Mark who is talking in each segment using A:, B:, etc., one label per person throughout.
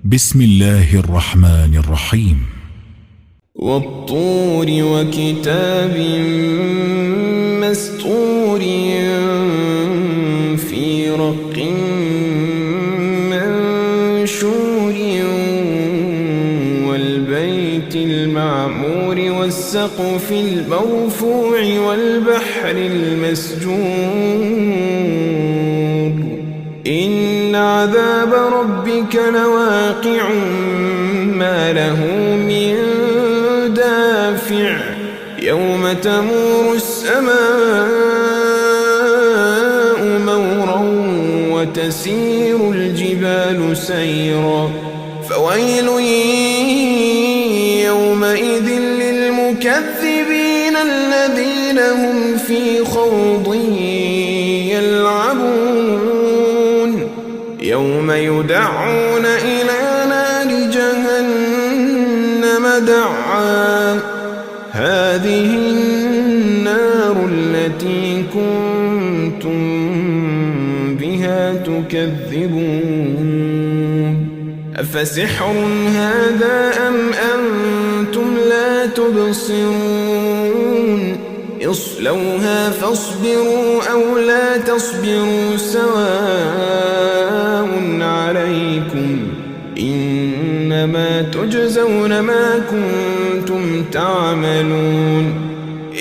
A: بسم الله الرحمن الرحيم.
B: والطور وكتاب مسطور في رق منشور والبيت المعمور والسقف المرفوع والبحر المسجور إن عذاب ربك لواقع ما له من دافع يوم تمور السماء مورا وتسير الجبال سيرا فويل يومئذ للمكذبين الذين هم في خوض يلعبون يوم يدعون إلى نار جهنم دعا هذه النار التي كنتم بها تكذبون أفسحر هذا أم أنتم لا تبصرون اصلوها فاصبروا أو لا تصبروا سواء عليكم إنما تجزون ما كنتم تعملون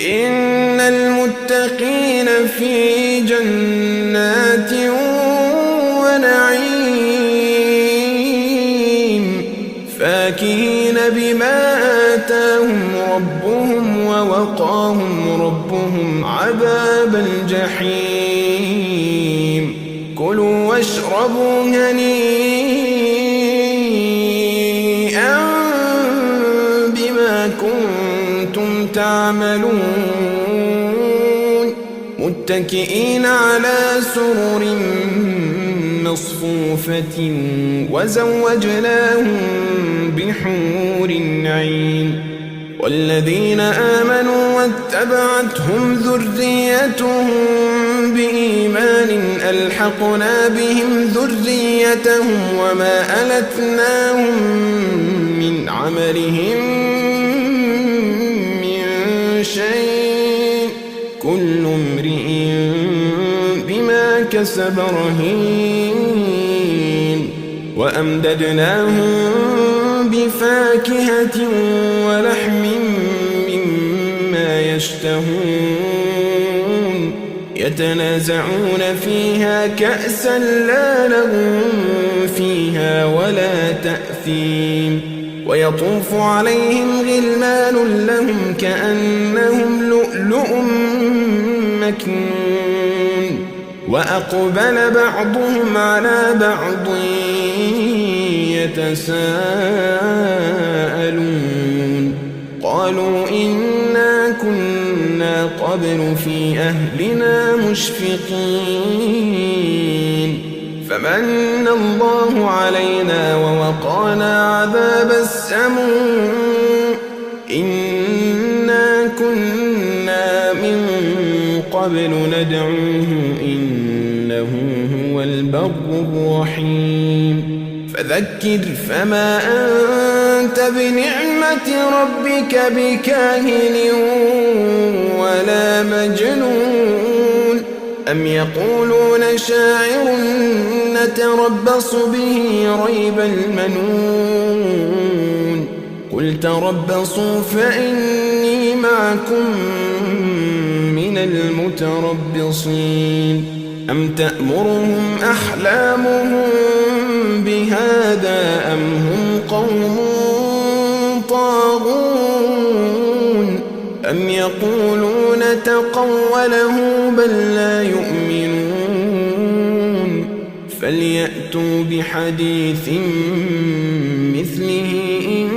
B: إن المتقين في جنات ونعيم فاكهين بما آتاهم ربهم ووقاهم ربهم عذاب الجحيم كلوا واشربوا هنيئا بما كنتم تعملون متكئين على سرر مصفوفة وزوجناهم بحور عين والذين آمنوا واتبعتهم ذريتهم بإيمان ألحقنا بهم ذريتهم وما ألتناهم من عملهم من شيء كل امرئ بما كسب رهين وأمددناهم بفاكهة ولحم مما يشتهون يتنازعون فيها كأسا لا لغو فيها ولا تأثيم ويطوف عليهم غلمان لهم كأنهم لؤلؤ مكنون وأقبل بعضهم على بعض يتساءلون قالوا إنا كنا قبل في أهلنا مشفقين فمن الله علينا ووقانا عذاب السموم إنا كنا من قبل ندعوه إنه هو البر الرحيم فذكر فما أنت بنعمة ربك بكاهن ولا مجنون أم يقولون شاعر نتربص به ريب المنون قل تربصوا فإني معكم من المتربصين أم تأمرهم أحلامهم بهذا أم هم قوم طاغون أم يقولون تقوله بل لا يؤمنون فليأتوا بحديث مثله إن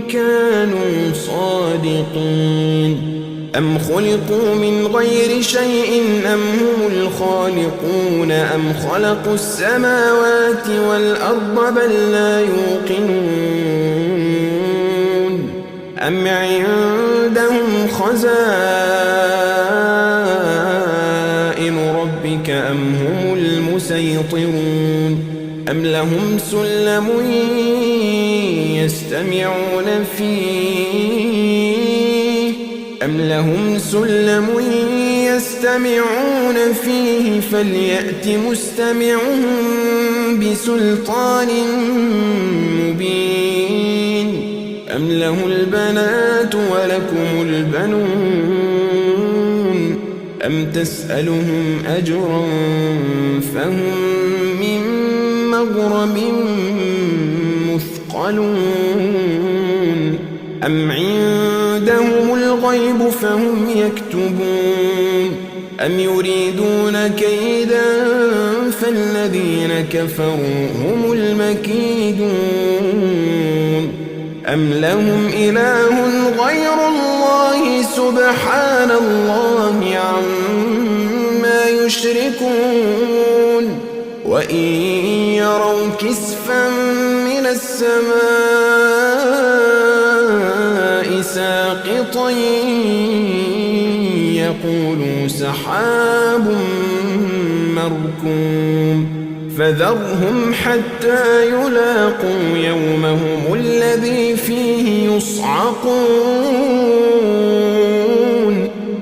B: كانوا صادقين أم خلقوا من غير شيء أم هم الخالقون أم خلقوا السماوات والأرض بل لا يوقنون أم عندهم خزائن ربك أم هم المسيطرون أم لهم سلم يستمعون فيه أم لهم سلم يستمعون فيه فليأت مستمعهم بسلطان مبين أم له البنات ولكم البنون أم تسألهم أجرا فهم من مغرم مثقلون أم عندهم الغيب فهم يكتبون أم يريدون كيدا فالذين كفروا هم المكيدون أم لهم إله غير الله سبحان الله عما يشركون وإن يروا كسفا من السماء ساقطا يقولوا سحاب مركوم فذرهم حتى يلاقوا يومهم الذي فيه يصعقون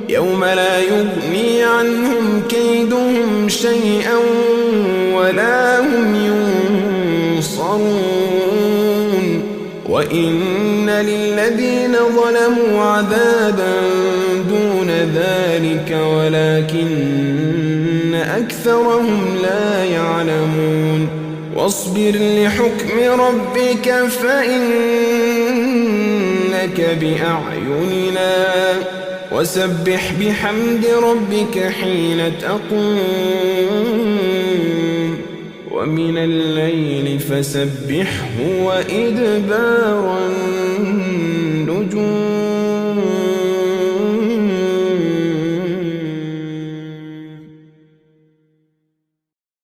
B: يوم لا يغني عنهم كيدهم شيئا ولا هم ينصرون وإن للذين ظلموا عذابا دون ذلك ولكن أكثرهم لا يعلمون واصبر لحكم ربك فإنك بأعيننا وسبح بحمد ربك حين تقوم ومن الليل فسبحه وإدبار النجم